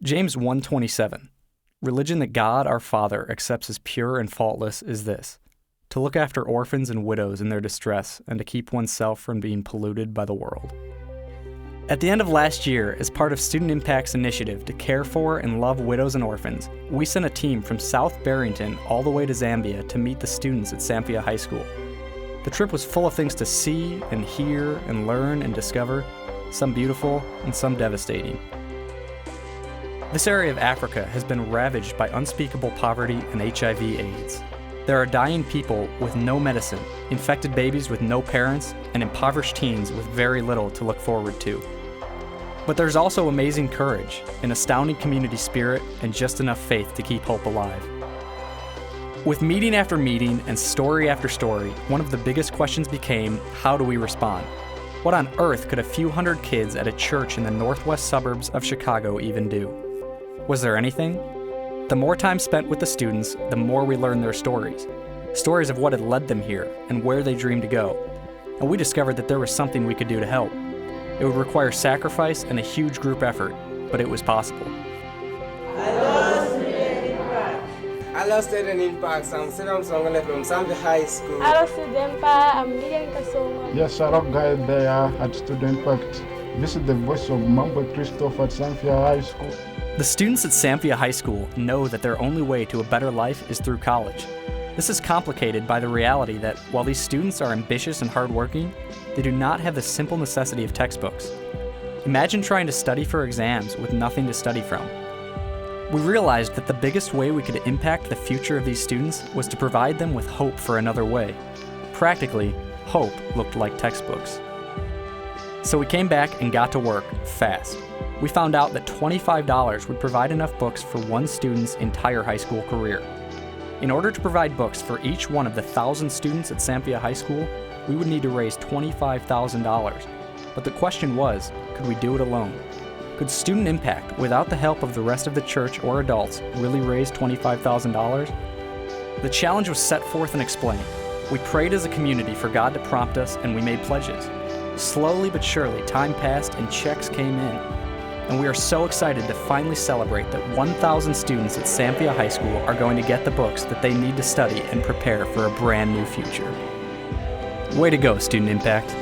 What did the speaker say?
James 1:27. Religion that God our Father accepts as pure and faultless is this: to look after orphans and widows in their distress and to keep oneself from being polluted by the world. At the end of last year, as part of Student Impact's initiative to care for and love widows and orphans, we sent a team from South Barrington all the way to Zambia to meet the students at Samfya High School. The trip was full of things to see and hear and learn and discover, some beautiful and some devastating. This area of Africa has been ravaged by unspeakable poverty and HIV/AIDS. There are dying people with no medicine, infected babies with no parents, and impoverished teens with very little to look forward to. But there's also amazing courage, an astounding community spirit, and just enough faith to keep hope alive. With meeting after meeting and story after story, one of the biggest questions became, how do we respond? What on earth could a few hundred kids at a church in the northwest suburbs of Chicago even do? Was there anything? The more time spent with the students, the more we learned their stories. Stories of what had led them here and where they dreamed to go. And we discovered that there was something we could do to help. It would require sacrifice and a huge group effort, but it was possible. Hello, Student Impact. I'm Songole from Samfya High School. Hello, Student Impact. I'm Lilian Kasonga. Yes, Sarok Guy there at Student Impact. This is the voice of Mambo Christoph at Samfya High School. The students at Samfya High School know that their only way to a better life is through college. This is complicated by the reality that while these students are ambitious and hardworking, they do not have the simple necessity of textbooks. Imagine trying to study for exams with nothing to study from. We realized that the biggest way we could impact the future of these students was to provide them with hope for another way. Practically, hope looked like textbooks. So we came back and got to work fast. We found out that $25 would provide enough books for one student's entire high school career. In order to provide books for each one of the 1,000 students at Samfya High School, we would need to raise $25,000. But the question was, could we do it alone? Could Student Impact, without the help of the rest of the church or adults, really raise $25,000? The challenge was set forth and explained. We prayed as a community for God to prompt us, and we made pledges. Slowly but surely, time passed and checks came in. And we are so excited to finally celebrate that 1,000 students at Samfya High School are going to get the books that they need to study and prepare for a brand new future. Way to go, Student Impact.